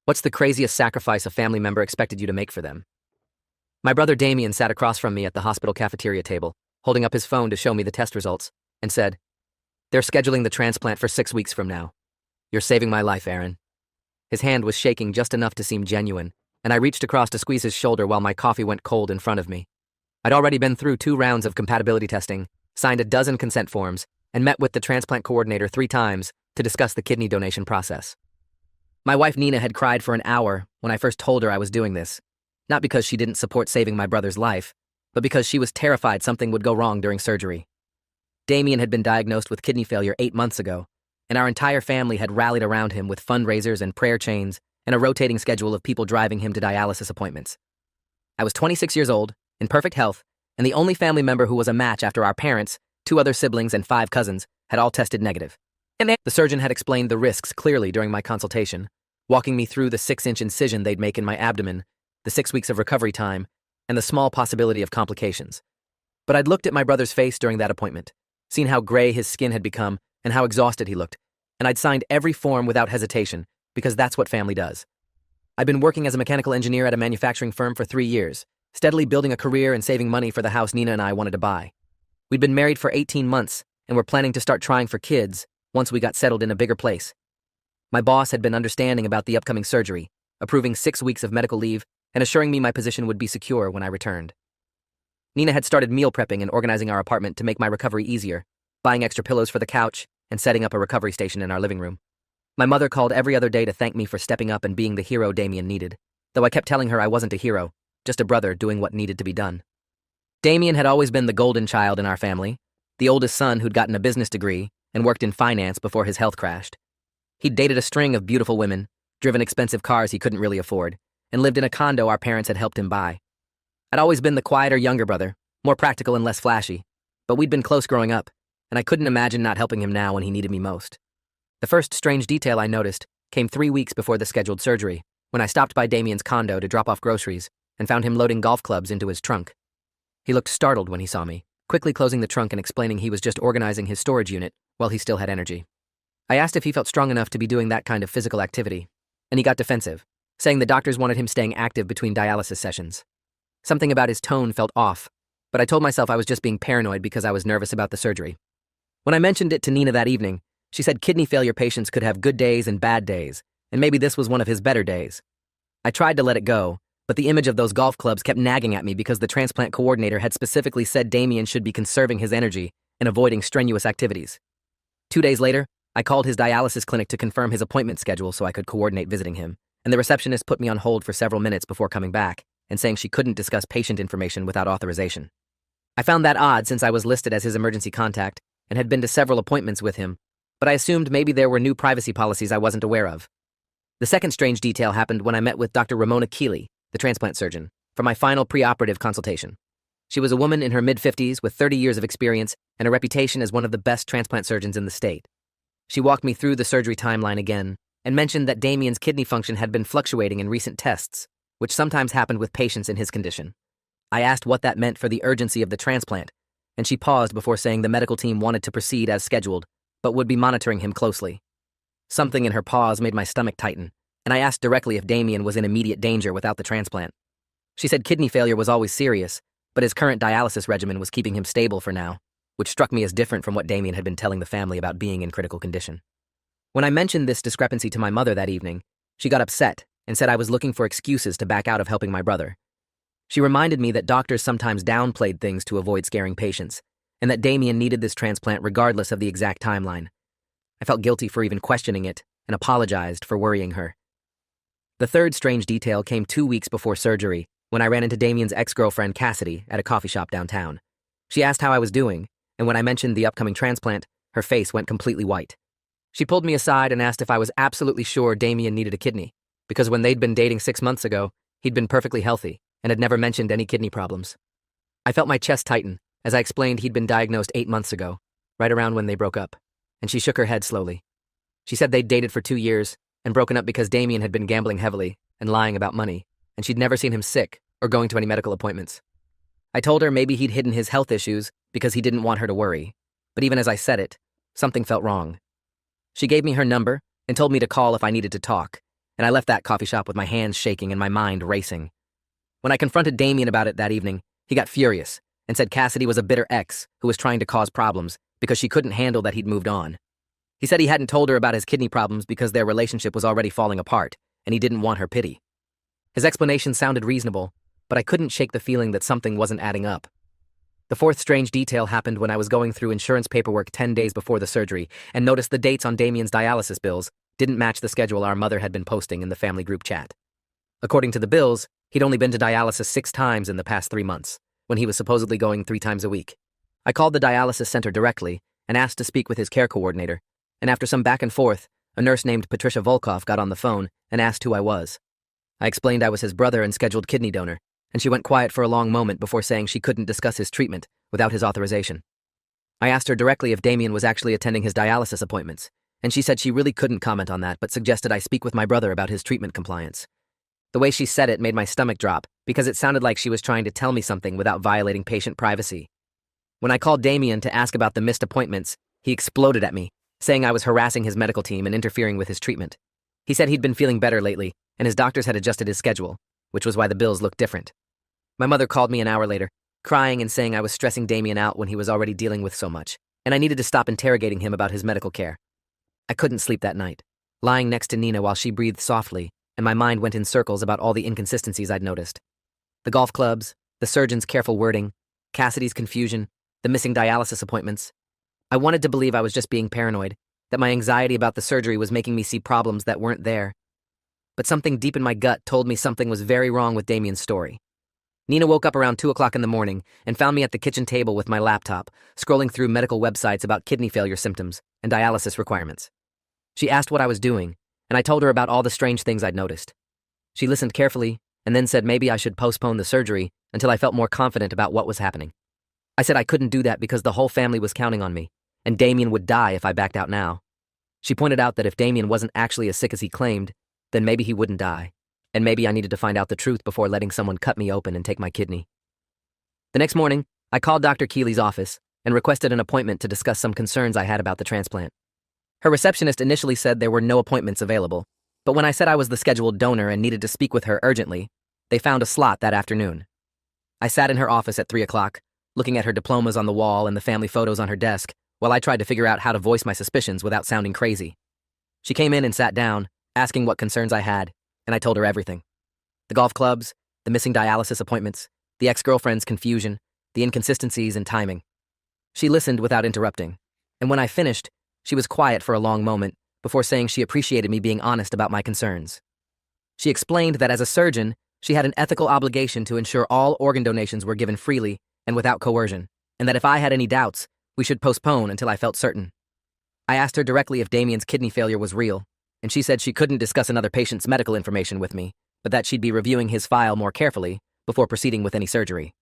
What's the craziest sacrifice a family member expected you to make for them? My brother Damien sat across from me at the hospital cafeteria table, holding up his phone to show me the test results, and said, "They're scheduling the transplant for 6 weeks from now. You're saving my life, Aaron." His hand was shaking just enough to seem genuine, and I reached across to squeeze his shoulder while my coffee went cold in front of me. I'd already been through 2 rounds of compatibility testing, signed a dozen consent forms, and met with the transplant coordinator 3 times to discuss the kidney donation process. My wife Nina had cried for an hour when I first told her I was doing this, not because she didn't support saving my brother's life, but because she was terrified something would go wrong during surgery. Damien had been diagnosed with kidney failure 8 months ago, and our entire family had rallied around him with fundraisers and prayer chains and a rotating schedule of people driving him to dialysis appointments. I was 26 years old, in perfect health, and the only family member who was a match after our parents, 2 other siblings, and 5 cousins had all tested negative. The surgeon had explained the risks clearly during my consultation, walking me through the 6-inch incision they'd make in my abdomen, the 6 weeks of recovery time, and the small possibility of complications. But I'd looked at my brother's face during that appointment, seen how gray his skin had become and how exhausted he looked, and I'd signed every form without hesitation because that's what family does. I'd been working as a mechanical engineer at a manufacturing firm for 3 years, steadily building a career and saving money for the house Nina and I wanted to buy. We'd been married for 18 months and were planning to start trying for kids once we got settled in a bigger place. My boss had been understanding about the upcoming surgery, approving 6 weeks of medical leave and assuring me my position would be secure when I returned. Nina had started meal prepping and organizing our apartment to make my recovery easier, buying extra pillows for the couch and setting up a recovery station in our living room. My mother called every other day to thank me for stepping up and being the hero Damien needed, though I kept telling her I wasn't a hero, just a brother doing what needed to be done. Damien had always been the golden child in our family, the oldest son who'd gotten a business degree and worked in finance before his health crashed. He'd dated a string of beautiful women, driven expensive cars he couldn't really afford, and lived in a condo our parents had helped him buy. I'd always been the quieter younger brother, more practical and less flashy, but we'd been close growing up, and I couldn't imagine not helping him now when he needed me most. The first strange detail I noticed came 3 weeks before the scheduled surgery, when I stopped by Damien's condo to drop off groceries and found him loading golf clubs into his trunk. He looked startled when he saw me, quickly closing the trunk and explaining he was just organizing his storage unit while he still had energy. I asked if he felt strong enough to be doing that kind of physical activity, and he got defensive, saying the doctors wanted him staying active between dialysis sessions. Something about his tone felt off, but I told myself I was just being paranoid because I was nervous about the surgery. When I mentioned it to Nina that evening, she said kidney failure patients could have good days and bad days, and maybe this was one of his better days. I tried to let it go, but the image of those golf clubs kept nagging at me because the transplant coordinator had specifically said Damien should be conserving his energy and avoiding strenuous activities. 2 days later, I called his dialysis clinic to confirm his appointment schedule so I could coordinate visiting him, and the receptionist put me on hold for several minutes before coming back and saying she couldn't discuss patient information without authorization. I found that odd since I was listed as his emergency contact and had been to several appointments with him, but I assumed maybe there were new privacy policies I wasn't aware of. The second strange detail happened when I met with Dr. Ramona Keeley, the transplant surgeon, for my final preoperative consultation. She was a woman in her mid-50s with 30 years of experience and a reputation as one of the best transplant surgeons in the state. She walked me through the surgery timeline again and mentioned that Damien's kidney function had been fluctuating in recent tests, which sometimes happened with patients in his condition. I asked what that meant for the urgency of the transplant, and she paused before saying the medical team wanted to proceed as scheduled, but would be monitoring him closely. Something in her pause made my stomach tighten, and I asked directly if Damien was in immediate danger without the transplant. She said kidney failure was always serious, but his current dialysis regimen was keeping him stable for now, which struck me as different from what Damien had been telling the family about being in critical condition. When I mentioned this discrepancy to my mother that evening, she got upset and said I was looking for excuses to back out of helping my brother. She reminded me that doctors sometimes downplayed things to avoid scaring patients, and that Damien needed this transplant regardless of the exact timeline. I felt guilty for even questioning it and apologized for worrying her. The third strange detail came 2 weeks before surgery when I ran into Damien's ex-girlfriend Cassidy at a coffee shop downtown. She asked how I was doing, and when I mentioned the upcoming transplant, her face went completely white. She pulled me aside and asked if I was absolutely sure Damien needed a kidney, because when they'd been dating 6 months ago, he'd been perfectly healthy and had never mentioned any kidney problems. I felt my chest tighten as I explained he'd been diagnosed 8 months ago, right around when they broke up, and she shook her head slowly. She said they'd dated for 2 years and broken up because Damien had been gambling heavily and lying about money, and she'd never seen him sick or going to any medical appointments. I told her maybe he'd hidden his health issues because he didn't want her to worry, but even as I said it, something felt wrong. She gave me her number and told me to call if I needed to talk, and I left that coffee shop with my hands shaking and my mind racing. When I confronted Damien about it that evening, he got furious and said Cassidy was a bitter ex who was trying to cause problems because she couldn't handle that he'd moved on. He said he hadn't told her about his kidney problems because their relationship was already falling apart, and he didn't want her pity. His explanation sounded reasonable, but I couldn't shake the feeling that something wasn't adding up. The fourth strange detail happened when I was going through insurance paperwork 10 days before the surgery and noticed the dates on Damien's dialysis bills didn't match the schedule our mother had been posting in the family group chat. According to the bills, he'd only been to dialysis 6 times in the past 3 months, when he was supposedly going 3 times a week. I called the dialysis center directly and asked to speak with his care coordinator, and after some back and forth, a nurse named Patricia Volkov got on the phone and asked who I was. I explained I was his brother and scheduled kidney donor, and she went quiet for a long moment before saying she couldn't discuss his treatment without his authorization. I asked her directly if Damien was actually attending his dialysis appointments, and she said she really couldn't comment on that but suggested I speak with my brother about his treatment compliance. The way she said it made my stomach drop because it sounded like she was trying to tell me something without violating patient privacy. When I called Damien to ask about the missed appointments, he exploded at me, saying I was harassing his medical team and interfering with his treatment. He said he'd been feeling better lately, and his doctors had adjusted his schedule, which was why the bills looked different. My mother called me an hour later, crying and saying I was stressing Damien out when he was already dealing with so much, and I needed to stop interrogating him about his medical care. I couldn't sleep that night, lying next to Nina while she breathed softly, and my mind went in circles about all the inconsistencies I'd noticed. The golf clubs, the surgeon's careful wording, Cassidy's confusion, the missing dialysis appointments. I wanted to believe I was just being paranoid, that my anxiety about the surgery was making me see problems that weren't there. But something deep in my gut told me something was very wrong with Damien's story. Nina woke up around 2 o'clock in the morning and found me at the kitchen table with my laptop, scrolling through medical websites about kidney failure symptoms and dialysis requirements. She asked what I was doing, and I told her about all the strange things I'd noticed. She listened carefully and then said maybe I should postpone the surgery until I felt more confident about what was happening. I said I couldn't do that because the whole family was counting on me, and Damien would die if I backed out now. She pointed out that if Damien wasn't actually as sick as he claimed, then maybe he wouldn't die, and maybe I needed to find out the truth before letting someone cut me open and take my kidney. The next morning, I called Dr. Keeley's office and requested an appointment to discuss some concerns I had about the transplant. Her receptionist initially said there were no appointments available, but when I said I was the scheduled donor and needed to speak with her urgently, they found a slot that afternoon. I sat in her office at 3 o'clock, looking at her diplomas on the wall and the family photos on her desk, while I tried to figure out how to voice my suspicions without sounding crazy. She came in and sat down, asking what concerns I had, and I told her everything. The golf clubs, the missing dialysis appointments, the ex-girlfriend's confusion, the inconsistencies and timing. She listened without interrupting, and when I finished, she was quiet for a long moment before saying she appreciated me being honest about my concerns. She explained that as a surgeon, she had an ethical obligation to ensure all organ donations were given freely and without coercion, and that if I had any doubts, we should postpone until I felt certain. I asked her directly if Damien's kidney failure was real, and she said she couldn't discuss another patient's medical information with me, but that she'd be reviewing his file more carefully before proceeding with any surgery.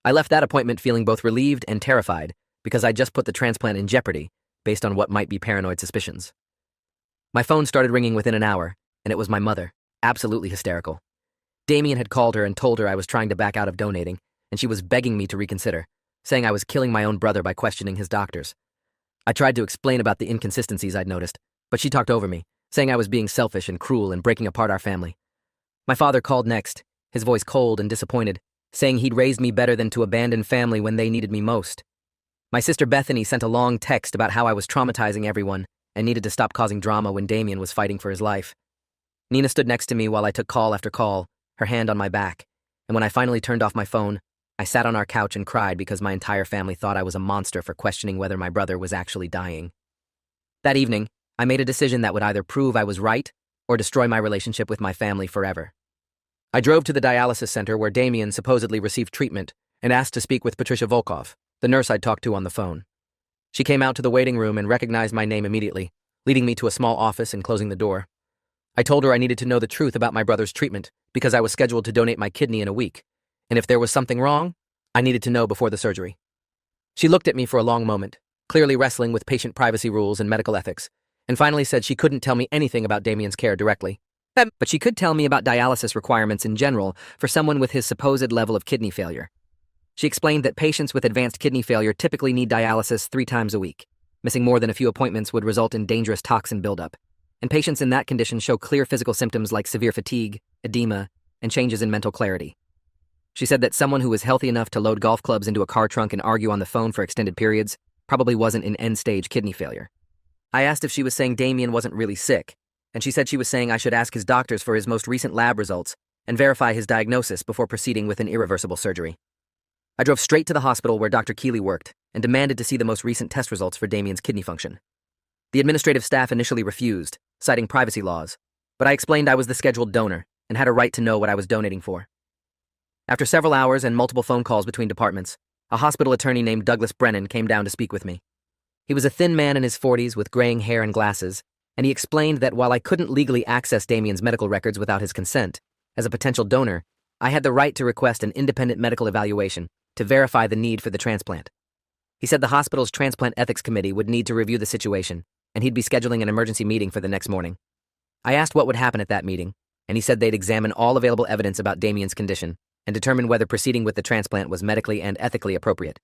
I left that appointment feeling both relieved and terrified because I just put the transplant in jeopardy based on what might be paranoid suspicions. My phone started ringing within an hour, and it was my mother, absolutely hysterical. Damien had called her and told her I was trying to back out of donating, and she was begging me to reconsider, saying I was killing my own brother by questioning his doctors. I tried to explain about the inconsistencies I'd noticed, but she talked over me, saying I was being selfish and cruel and breaking apart our family. My father called next, his voice cold and disappointed, saying he'd raised me better than to abandon family when they needed me most. My sister Bethany sent a long text about how I was traumatizing everyone and needed to stop causing drama when Damien was fighting for his life. Nina stood next to me while I took call after call, her hand on my back, and when I finally turned off my phone, I sat on our couch and cried because my entire family thought I was a monster for questioning whether my brother was actually dying. That evening, I made a decision that would either prove I was right or destroy my relationship with my family forever. I drove to the dialysis center where Damien supposedly received treatment and asked to speak with Patricia Volkov, the nurse I'd talked to on the phone. She came out to the waiting room and recognized my name immediately, leading me to a small office and closing the door. I told her I needed to know the truth about my brother's treatment because I was scheduled to donate my kidney in a week, and if there was something wrong, I needed to know before the surgery. She looked at me for a long moment, clearly wrestling with patient privacy rules and medical ethics, and finally said she couldn't tell me anything about Damien's care directly, but she could tell me about dialysis requirements in general for someone with his supposed level of kidney failure. She explained that patients with advanced kidney failure typically need dialysis 3 times a week. Missing more than a few appointments would result in dangerous toxin buildup, and patients in that condition show clear physical symptoms like severe fatigue, edema, and changes in mental clarity. She said that someone who was healthy enough to load golf clubs into a car trunk and argue on the phone for extended periods probably wasn't in end-stage kidney failure. I asked if she was saying Damien wasn't really sick, and she said she was saying I should ask his doctors for his most recent lab results and verify his diagnosis before proceeding with an irreversible surgery. I drove straight to the hospital where Dr. Keeley worked and demanded to see the most recent test results for Damien's kidney function. The administrative staff initially refused, citing privacy laws, but I explained I was the scheduled donor and had a right to know what I was donating for. After several hours and multiple phone calls between departments, a hospital attorney named Douglas Brennan came down to speak with me. He was a thin man in his 40s with graying hair and glasses, and he explained that while I couldn't legally access Damien's medical records without his consent, as a potential donor, I had the right to request an independent medical evaluation to verify the need for the transplant. He said the hospital's transplant ethics committee would need to review the situation, and he'd be scheduling an emergency meeting for the next morning. I asked what would happen at that meeting, and he said they'd examine all available evidence about Damien's condition and determine whether proceeding with the transplant was medically and ethically appropriate.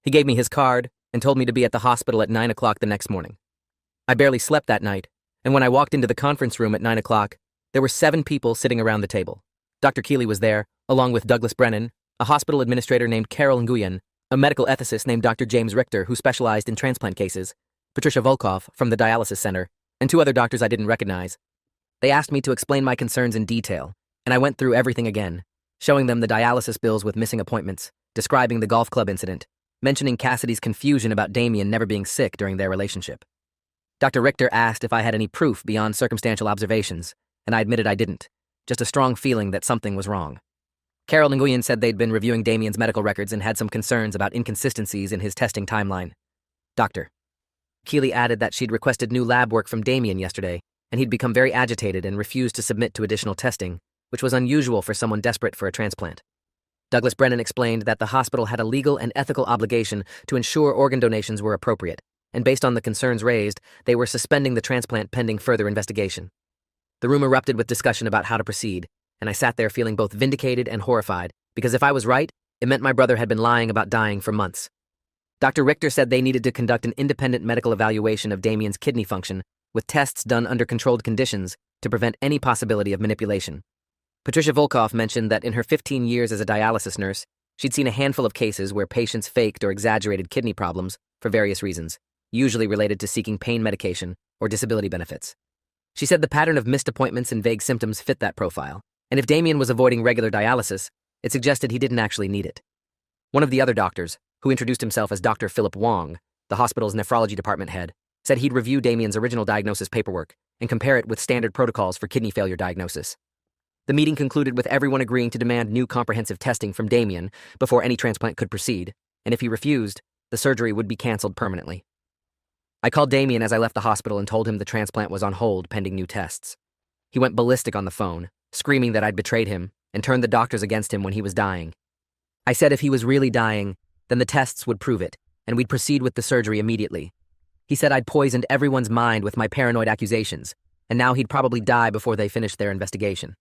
He gave me his card and told me to be at the hospital at 9 o'clock the next morning. I barely slept that night, and when I walked into the conference room at 9 o'clock, there were 7 people sitting around the table. Dr. Keeley was there, along with Douglas Brennan, a hospital administrator named Carol Nguyen, a medical ethicist named Dr. James Richter, who specialized in transplant cases, Patricia Volkov from the dialysis center, and 2 other doctors I didn't recognize. They asked me to explain my concerns in detail, and I went through everything again, showing them the dialysis bills with missing appointments, describing the golf club incident, mentioning Cassidy's confusion about Damien never being sick during their relationship. Dr. Richter asked if I had any proof beyond circumstantial observations, and I admitted I didn't, just a strong feeling that something was wrong. Carol Nguyen said they'd been reviewing Damien's medical records and had some concerns about inconsistencies in his testing timeline. Dr. Keeley added that she'd requested new lab work from Damien yesterday, and he'd become very agitated and refused to submit to additional testing, which was unusual for someone desperate for a transplant. Douglas Brennan explained that the hospital had a legal and ethical obligation to ensure organ donations were appropriate, and based on the concerns raised, they were suspending the transplant pending further investigation. The room erupted with discussion about how to proceed, and I sat there feeling both vindicated and horrified, because if I was right, it meant my brother had been lying about dying for months. Dr. Richter said they needed to conduct an independent medical evaluation of Damien's kidney function, with tests done under controlled conditions to prevent any possibility of manipulation. Patricia Volkov mentioned that in her 15 years as a dialysis nurse, she'd seen a handful of cases where patients faked or exaggerated kidney problems for various reasons, usually related to seeking pain medication or disability benefits. She said the pattern of missed appointments and vague symptoms fit that profile, and if Damien was avoiding regular dialysis, it suggested he didn't actually need it. One of the other doctors, who introduced himself as Dr. Philip Wong, the hospital's nephrology department head, said he'd review Damien's original diagnosis paperwork and compare it with standard protocols for kidney failure diagnosis. The meeting concluded with everyone agreeing to demand new comprehensive testing from Damien before any transplant could proceed, and if he refused, the surgery would be canceled permanently. I called Damien as I left the hospital and told him the transplant was on hold pending new tests. He went ballistic on the phone, screaming that I'd betrayed him and turned the doctors against him when he was dying. I said if he was really dying, then the tests would prove it, and we'd proceed with the surgery immediately. He said I'd poisoned everyone's mind with my paranoid accusations, and now he'd probably die before they finished their investigation.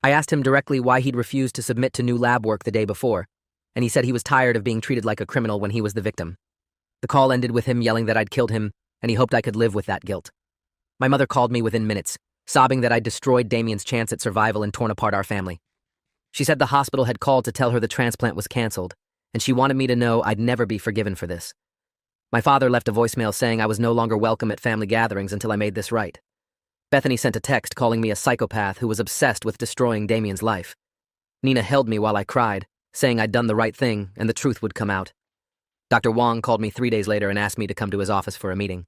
I asked him directly why he'd refused to submit to new lab work the day before, and he said he was tired of being treated like a criminal when he was the victim. The call ended with him yelling that I'd killed him, and he hoped I could live with that guilt. My mother called me within minutes, sobbing that I'd destroyed Damien's chance at survival and torn apart our family. She said the hospital had called to tell her the transplant was canceled, and she wanted me to know I'd never be forgiven for this. My father left a voicemail saying I was no longer welcome at family gatherings until I made this right. Bethany sent a text calling me a psychopath who was obsessed with destroying Damien's life. Nina held me while I cried, saying I'd done the right thing and the truth would come out. Dr. Wong called me 3 days later and asked me to come to his office for a meeting.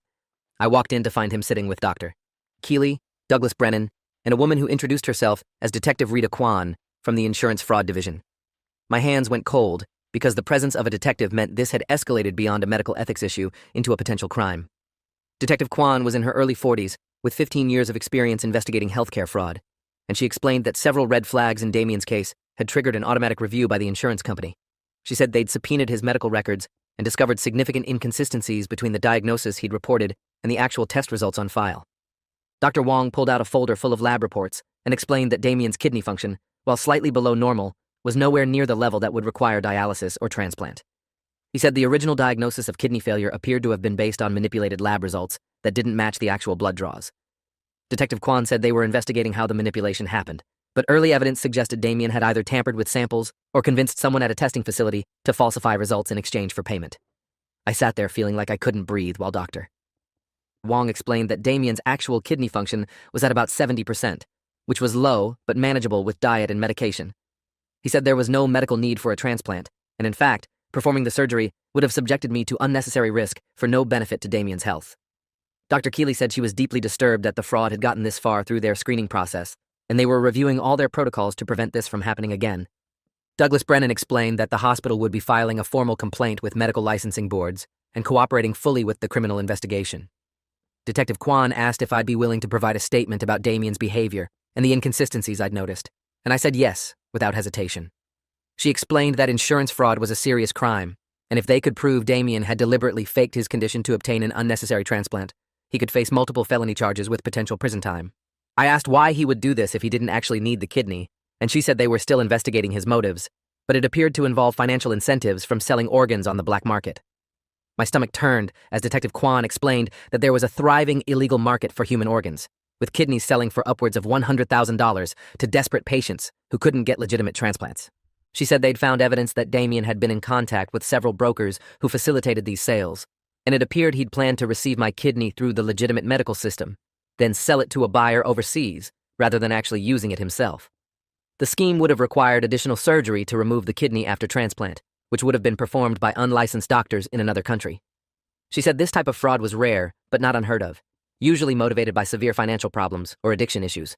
I walked in to find him sitting with Dr. Keeley, Douglas Brennan, and a woman who introduced herself as Detective Rita Kwan from the Insurance Fraud Division. My hands went cold because the presence of a detective meant this had escalated beyond a medical ethics issue into a potential crime. Detective Kwan was in her early 40s, with 15 years of experience investigating healthcare fraud, and she explained that several red flags in Damien's case had triggered an automatic review by the insurance company. She said they'd subpoenaed his medical records and discovered significant inconsistencies between the diagnosis he'd reported and the actual test results on file. Dr. Wong pulled out a folder full of lab reports and explained that Damien's kidney function, while slightly below normal, was nowhere near the level that would require dialysis or transplant. He said the original diagnosis of kidney failure appeared to have been based on manipulated lab results that didn't match the actual blood draws. Detective Kwan said they were investigating how the manipulation happened, but early evidence suggested Damien had either tampered with samples or convinced someone at a testing facility to falsify results in exchange for payment. I sat there feeling like I couldn't breathe while Dr. Wong explained that Damien's actual kidney function was at about 70%, which was low but manageable with diet and medication. He said there was no medical need for a transplant, and in fact, performing the surgery would have subjected me to unnecessary risk for no benefit to Damien's health. Dr. Keeley said she was deeply disturbed that the fraud had gotten this far through their screening process, and they were reviewing all their protocols to prevent this from happening again. Douglas Brennan explained that the hospital would be filing a formal complaint with medical licensing boards and cooperating fully with the criminal investigation. Detective Kwan asked if I'd be willing to provide a statement about Damien's behavior and the inconsistencies I'd noticed, and I said yes, without hesitation. She explained that insurance fraud was a serious crime, and if they could prove Damien had deliberately faked his condition to obtain an unnecessary transplant, he could face multiple felony charges with potential prison time. I asked why he would do this if he didn't actually need the kidney, and she said they were still investigating his motives, but it appeared to involve financial incentives from selling organs on the black market. My stomach turned as Detective Kwan explained that there was a thriving illegal market for human organs, with kidneys selling for upwards of $100,000 to desperate patients who couldn't get legitimate transplants. She said they'd found evidence that Damien had been in contact with several brokers who facilitated these sales, and it appeared he'd planned to receive my kidney through the legitimate medical system, then sell it to a buyer overseas rather than actually using it himself. The scheme would have required additional surgery to remove the kidney after transplant, which would have been performed by unlicensed doctors in another country. She said this type of fraud was rare, but not unheard of, usually motivated by severe financial problems or addiction issues.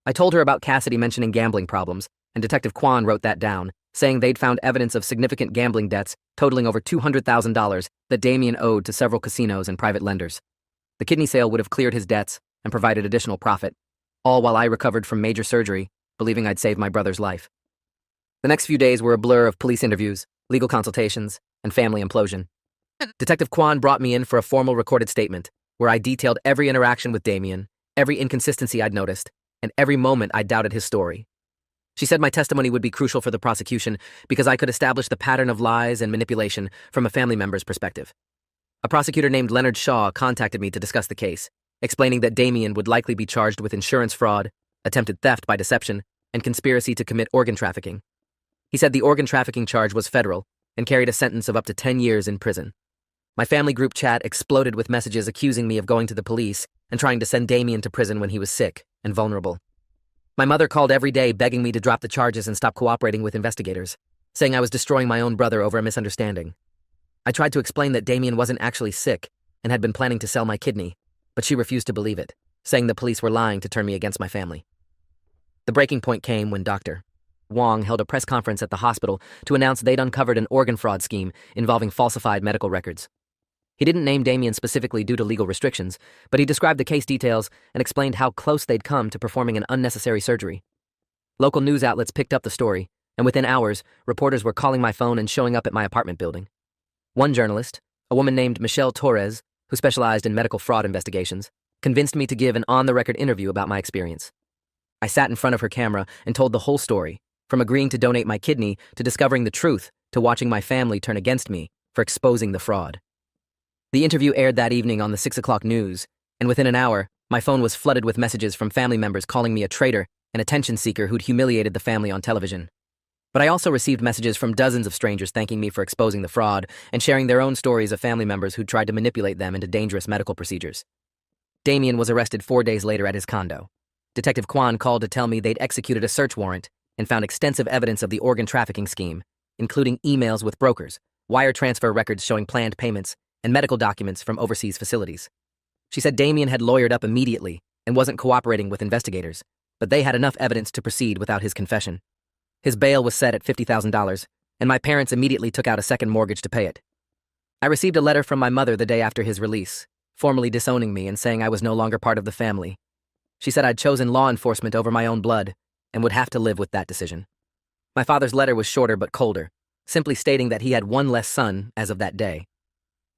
I told her about Cassidy mentioning gambling problems, and Detective Kwan wrote that down, saying they'd found evidence of significant gambling debts totaling over $200,000 that Damien owed to several casinos and private lenders. The kidney sale would have cleared his debts and provided additional profit, all while I recovered from major surgery, believing I'd saved my brother's life. The next few days were a blur of police interviews, legal consultations, and family implosion. Detective Kwan brought me in for a formal recorded statement, where I detailed every interaction with Damien, every inconsistency I'd noticed, and every moment I doubted his story. She said my testimony would be crucial for the prosecution because I could establish the pattern of lies and manipulation from a family member's perspective. A prosecutor named Leonard Shaw contacted me to discuss the case, explaining that Damien would likely be charged with insurance fraud, attempted theft by deception, and conspiracy to commit organ trafficking. He said the organ trafficking charge was federal and carried a sentence of up to 10 years in prison. My family group chat exploded with messages accusing me of going to the police and trying to send Damien to prison when he was sick and vulnerable. My mother called every day begging me to drop the charges and stop cooperating with investigators, saying I was destroying my own brother over a misunderstanding. I tried to explain that Damien wasn't actually sick and had been planning to sell my kidney, but she refused to believe it, saying the police were lying to turn me against my family. The breaking point came when Dr. Wong held a press conference at the hospital to announce they'd uncovered an organ fraud scheme involving falsified medical records. He didn't name Damien specifically due to legal restrictions, but he described the case details and explained how close they'd come to performing an unnecessary surgery. Local news outlets picked up the story, and within hours, reporters were calling my phone and showing up at my apartment building. One journalist, a woman named Michelle Torres, who specialized in medical fraud investigations, convinced me to give an on-the-record interview about my experience. I sat in front of her camera and told the whole story, from agreeing to donate my kidney to discovering the truth to watching my family turn against me for exposing the fraud. The interview aired that evening on the 6 o'clock news, and within an hour, my phone was flooded with messages from family members calling me a traitor and attention seeker who'd humiliated the family on television. But I also received messages from dozens of strangers thanking me for exposing the fraud and sharing their own stories of family members who'd tried to manipulate them into dangerous medical procedures. Damien was arrested 4 days later at his condo. Detective Kwan called to tell me they'd executed a search warrant and found extensive evidence of the organ trafficking scheme, including emails with brokers, wire transfer records showing planned payments, and medical documents from overseas facilities. She said Damien had lawyered up immediately and wasn't cooperating with investigators, but they had enough evidence to proceed without his confession. His bail was set at $50,000, and my parents immediately took out a second mortgage to pay it. I received a letter from my mother the day after his release, formally disowning me and saying I was no longer part of the family. She said I'd chosen law enforcement over my own blood and would have to live with that decision. My father's letter was shorter but colder, simply stating that he had one less son as of that day.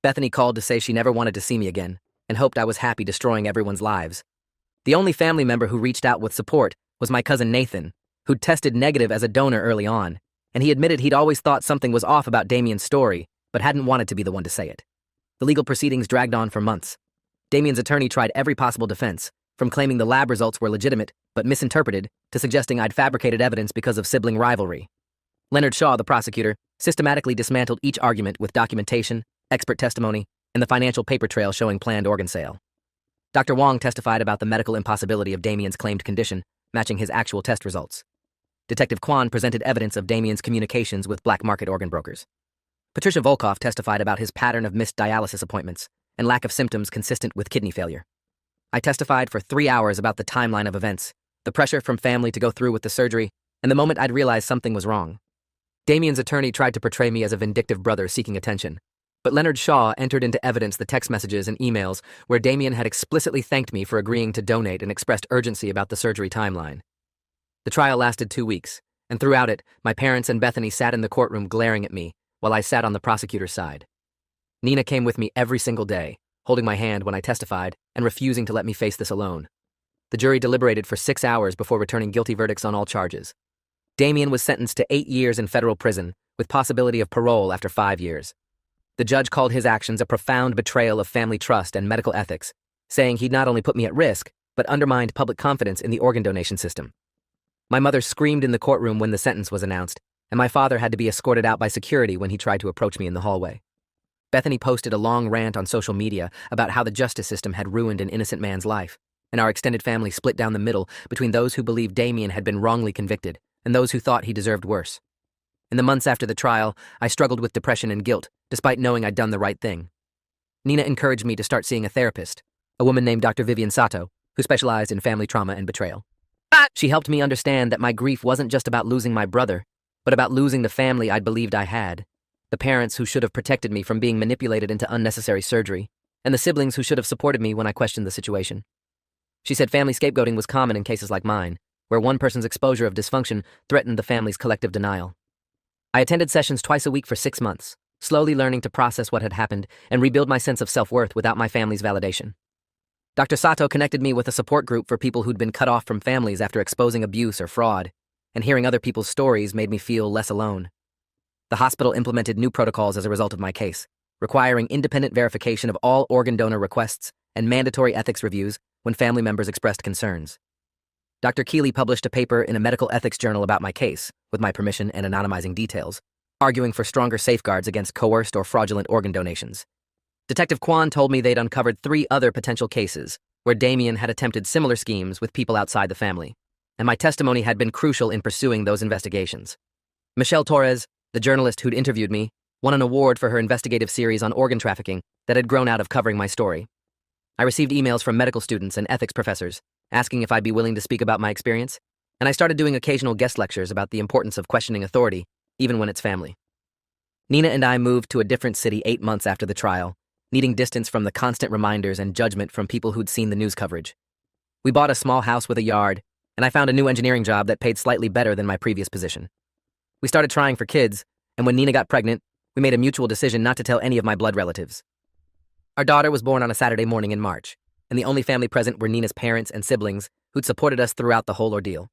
Bethany called to say she never wanted to see me again and hoped I was happy destroying everyone's lives. The only family member who reached out with support was my cousin Nathan, who'd tested negative as a donor early on, and he admitted he'd always thought something was off about Damien's story, but hadn't wanted to be the one to say it. The legal proceedings dragged on for months. Damien's attorney tried every possible defense, from claiming the lab results were legitimate but misinterpreted to suggesting I'd fabricated evidence because of sibling rivalry. Leonard Shaw, the prosecutor, systematically dismantled each argument with documentation, expert testimony, and the financial paper trail showing planned organ sale. Dr. Wong testified about the medical impossibility of Damien's claimed condition, matching his actual test results. Detective Kwan presented evidence of Damien's communications with black market organ brokers. Patricia Volkov testified about his pattern of missed dialysis appointments and lack of symptoms consistent with kidney failure. I testified for 3 hours about the timeline of events, the pressure from family to go through with the surgery, and the moment I'd realized something was wrong. Damien's attorney tried to portray me as a vindictive brother seeking attention, but Leonard Shaw entered into evidence the text messages and emails where Damien had explicitly thanked me for agreeing to donate and expressed urgency about the surgery timeline. The trial lasted 2 weeks, and throughout it, my parents and Bethany sat in the courtroom glaring at me while I sat on the prosecutor's side. Nina came with me every single day, holding my hand when I testified and refusing to let me face this alone. The jury deliberated for 6 hours before returning guilty verdicts on all charges. Damien was sentenced to 8 years in federal prison, with possibility of parole after 5 years. The judge called his actions a profound betrayal of family trust and medical ethics, saying he'd not only put me at risk, but undermined public confidence in the organ donation system. My mother screamed in the courtroom when the sentence was announced, and my father had to be escorted out by security when he tried to approach me in the hallway. Bethany posted a long rant on social media about how the justice system had ruined an innocent man's life, and our extended family split down the middle between those who believed Damien had been wrongly convicted and those who thought he deserved worse. In the months after the trial, I struggled with depression and guilt, despite knowing I'd done the right thing. Nina encouraged me to start seeing a therapist, a woman named Dr. Vivian Sato, who specialized in family trauma and betrayal. She helped me understand that my grief wasn't just about losing my brother, but about losing the family I'd believed I had, the parents who should have protected me from being manipulated into unnecessary surgery, and the siblings who should have supported me when I questioned the situation. She said family scapegoating was common in cases like mine, where one person's exposure of dysfunction threatened the family's collective denial. I attended sessions twice a week for 6 months, slowly learning to process what had happened and rebuild my sense of self-worth without my family's validation. Dr. Sato connected me with a support group for people who'd been cut off from families after exposing abuse or fraud, and hearing other people's stories made me feel less alone. The hospital implemented new protocols as a result of my case, requiring independent verification of all organ donor requests and mandatory ethics reviews when family members expressed concerns. Dr. Keeley published a paper in a medical ethics journal about my case, with my permission and anonymizing details, arguing for stronger safeguards against coerced or fraudulent organ donations. Detective Kwan told me they'd uncovered 3 other potential cases where Damien had attempted similar schemes with people outside the family, and my testimony had been crucial in pursuing those investigations. Michelle Torres, the journalist who'd interviewed me, won an award for her investigative series on organ trafficking that had grown out of covering my story. I received emails from medical students and ethics professors asking if I'd be willing to speak about my experience, and I started doing occasional guest lectures about the importance of questioning authority, even when it's family. Nina and I moved to a different city 8 months after the trial, needing distance from the constant reminders and judgment from people who'd seen the news coverage. We bought a small house with a yard, and I found a new engineering job that paid slightly better than my previous position. We started trying for kids, and when Nina got pregnant, we made a mutual decision not to tell any of my blood relatives. Our daughter was born on a Saturday morning in March, and the only family present were Nina's parents and siblings who'd supported us throughout the whole ordeal.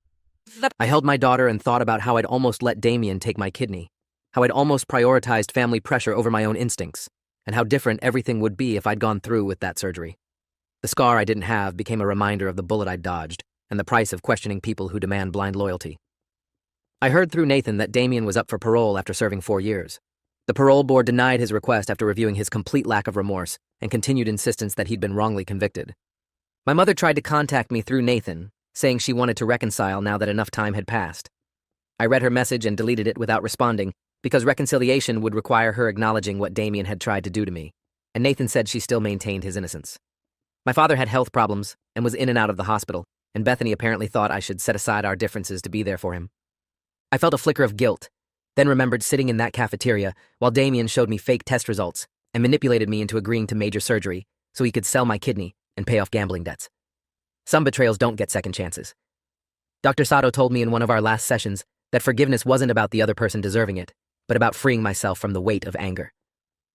I held my daughter and thought about how I'd almost let Damien take my kidney, how I'd almost prioritized family pressure over my own instincts, and how different everything would be if I'd gone through with that surgery. The scar I didn't have became a reminder of the bullet I'd dodged and the price of questioning people who demand blind loyalty. I heard through Nathan that Damien was up for parole after serving 4 years. The parole board denied his request after reviewing his complete lack of remorse and continued insistence that he'd been wrongly convicted. My mother tried to contact me through Nathan, saying she wanted to reconcile now that enough time had passed. I read her message and deleted it without responding because reconciliation would require her acknowledging what Damien had tried to do to me, and Nathan said she still maintained his innocence. My father had health problems and was in and out of the hospital, and Bethany apparently thought I should set aside our differences to be there for him. I felt a flicker of guilt, then remembered sitting in that cafeteria while Damien showed me fake test results and manipulated me into agreeing to major surgery so he could sell my kidney and pay off gambling debts. Some betrayals don't get second chances. Dr. Sato told me in one of our last sessions that forgiveness wasn't about the other person deserving it, but about freeing myself from the weight of anger.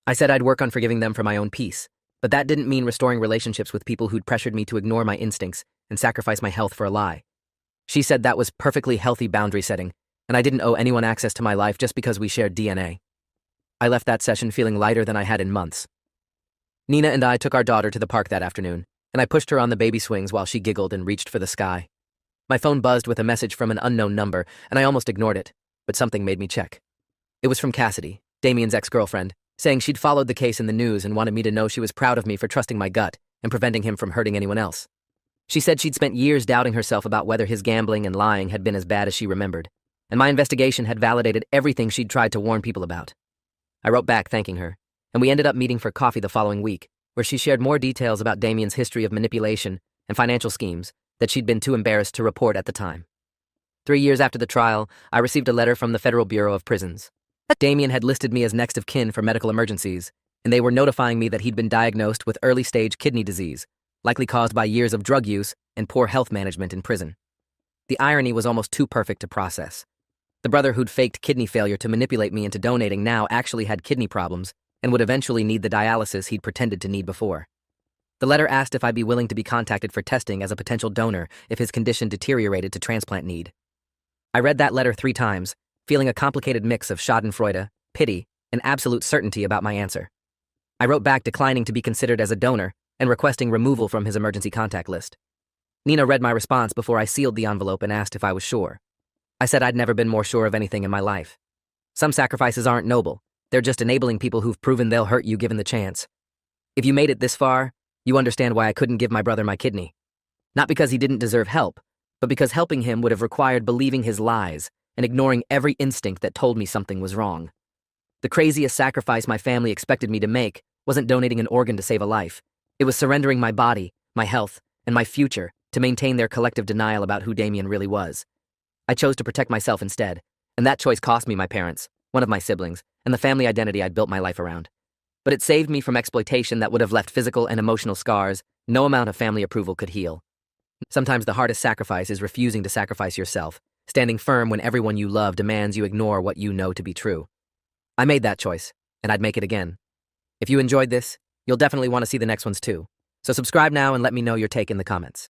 I said I'd work on forgiving them for my own peace, but that didn't mean restoring relationships with people who'd pressured me to ignore my instincts and sacrifice my health for a lie. She said that was perfectly healthy boundary setting, and I didn't owe anyone access to my life just because we shared DNA. I left that session feeling lighter than I had in months. Nina and I took our daughter to the park that afternoon, and I pushed her on the baby swings while she giggled and reached for the sky. My phone buzzed with a message from an unknown number, and I almost ignored it, but something made me check. It was from Cassidy, Damien's ex-girlfriend, saying she'd followed the case in the news and wanted me to know she was proud of me for trusting my gut and preventing him from hurting anyone else. She said she'd spent years doubting herself about whether his gambling and lying had been as bad as she remembered, and my investigation had validated everything she'd tried to warn people about. I wrote back thanking her, and we ended up meeting for coffee the following week, where she shared more details about Damien's history of manipulation and financial schemes that she'd been too embarrassed to report at the time. 3 years after the trial, I received a letter from the Federal Bureau of Prisons. Damien had listed me as next of kin for medical emergencies, and they were notifying me that he'd been diagnosed with early-stage kidney disease, likely caused by years of drug use and poor health management in prison. The irony was almost too perfect to process. The brother who'd faked kidney failure to manipulate me into donating now actually had kidney problems and would eventually need the dialysis he'd pretended to need before. The letter asked if I'd be willing to be contacted for testing as a potential donor if his condition deteriorated to transplant need. I read that letter 3 times, feeling a complicated mix of schadenfreude, pity, and absolute certainty about my answer. I wrote back declining to be considered as a donor and requesting removal from his emergency contact list. Nina read my response before I sealed the envelope and asked if I was sure. I said I'd never been more sure of anything in my life. Some sacrifices aren't noble. They're just enabling people who've proven they'll hurt you given the chance. If you made it this far, you understand why I couldn't give my brother my kidney. Not because he didn't deserve help, but because helping him would have required believing his lies and ignoring every instinct that told me something was wrong. The craziest sacrifice my family expected me to make wasn't donating an organ to save a life. It was surrendering my body, my health, and my future to maintain their collective denial about who Damien really was. I chose to protect myself instead, and that choice cost me my parents, one of my siblings, and the family identity I'd built my life around. But it saved me from exploitation that would have left physical and emotional scars no amount of family approval could heal. Sometimes the hardest sacrifice is refusing to sacrifice yourself, standing firm when everyone you love demands you ignore what you know to be true. I made that choice, and I'd make it again. If you enjoyed this, you'll definitely want to see the next ones too. So subscribe now and let me know your take in the comments.